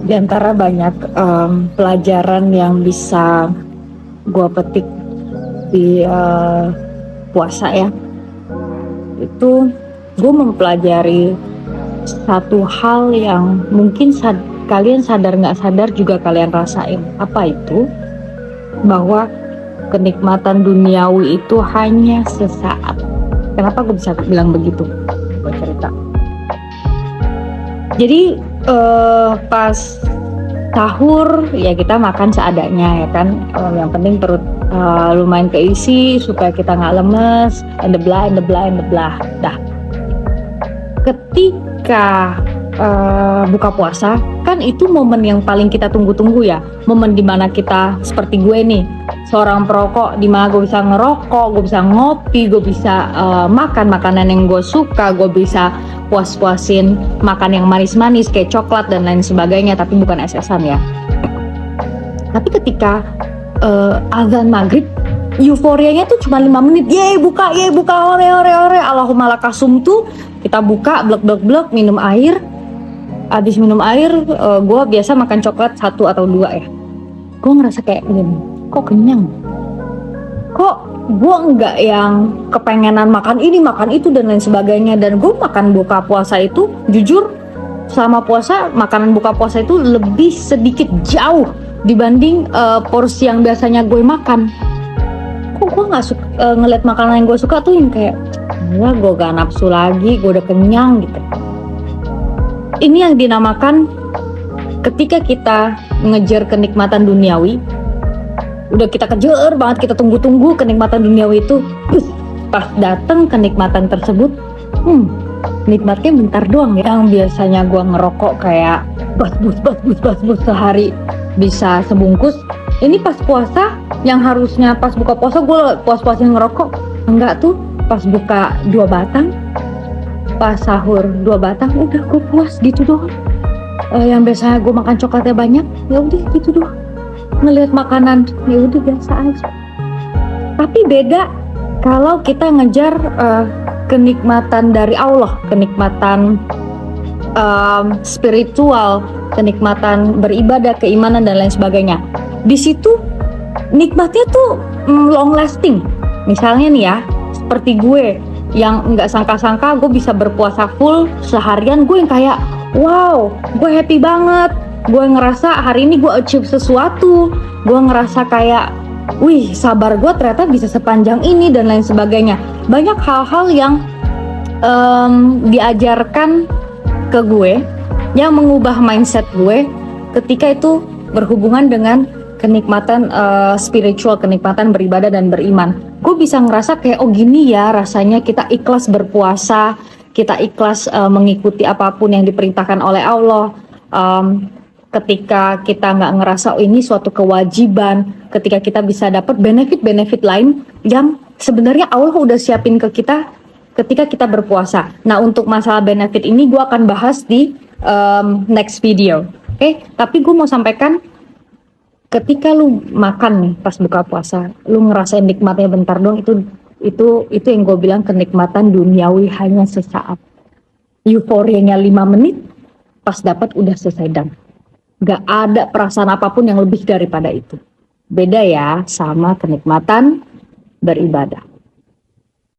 Di antara banyak pelajaran yang bisa gue petik di puasa ya, itu gue mempelajari satu hal yang mungkin kalian sadar nggak sadar juga kalian rasain. Apa itu? Bahwa kenikmatan duniawi itu hanya sesaat. Kenapa gue bisa bilang begitu? Gue cerita. Jadi pas sahur ya kita makan seadanya ya kan. Yang penting perut lumayan keisi supaya kita nggak lemes. And the blah. Dah. Ketika buka puasa kan itu momen yang paling kita tunggu-tunggu ya, momen dimana kita seperti gue nih seorang perokok, dimana gue bisa ngerokok, gue bisa ngopi, gue bisa makan makanan yang gue suka, gue bisa puas-puasin makan yang manis-manis kayak coklat dan lain sebagainya, tapi bukan es-esan ya. Tapi ketika azan maghrib, euforianya tuh cuma 5 menit. Yeay buka, ore, Allahumma lakasum tuh. Kita buka, blek, minum air. Abis minum air, gue biasa makan coklat 1 atau 2 ya. Gue ngerasa kayak gini, kok kenyang? Kok gue enggak yang kepengenan makan ini, makan itu dan lain sebagainya. Dan gue makan buka puasa itu, jujur selama puasa, makanan buka puasa itu lebih sedikit jauh dibanding porsi yang biasanya gue makan. Kok gue gak suka ngeliat makanan yang gue suka tuh yang kayak ya gue gak nafsu lagi, gue udah kenyang gitu. Ini yang dinamakan ketika kita ngejar kenikmatan duniawi, udah kita kejar banget, kita tunggu-tunggu kenikmatan duniawi itu, pas dateng kenikmatan tersebut, nikmatnya bentar doang ya. Yang biasanya gue ngerokok kayak bas sehari bisa sebungkus, ini pas puasa yang harusnya pas buka puasa gue puas-puasin ngerokok, enggak tuh. Pas buka 2 batang, pas sahur 2 batang, udah gue puas gitu doang. Yang biasanya gue makan coklatnya banyak, ya udah gitu doang. Ngelihat makanan, ya udah biasa aja. Tapi beda kalau kita ngejar kenikmatan dari Allah, kenikmatan spiritual, kenikmatan beribadah, keimanan dan lain sebagainya. Di situ nikmatnya tuh long lasting. Misalnya nih ya, seperti gue yang nggak sangka-sangka gue bisa berpuasa full seharian, gue yang kayak wow, gue happy banget, gue ngerasa hari ini gue achieve sesuatu, gue ngerasa kayak wih sabar gue ternyata bisa sepanjang ini dan lain sebagainya. Banyak hal-hal yang diajarkan ke gue yang mengubah mindset gue ketika itu berhubungan dengan kenikmatan spiritual, kenikmatan beribadah dan beriman. Gue bisa ngerasa kayak oh gini ya rasanya kita ikhlas berpuasa, kita ikhlas mengikuti apapun yang diperintahkan oleh Allah. Ketika kita nggak ngerasa oh ini suatu kewajiban, ketika kita bisa dapat benefit-benefit lain yang sebenarnya Allah udah siapin ke kita ketika kita berpuasa. Nah untuk masalah benefit ini gue akan bahas di next video. Oke? Tapi gue mau sampaikan, ketika lu makan nih pas buka puasa, lu ngerasain nikmatnya bentar doang, itu yang gue bilang kenikmatan duniawi hanya sesaat. Euforianya 5 menit, pas dapat udah selesai dan gak ada perasaan apapun yang lebih daripada itu. Beda ya sama kenikmatan beribadah.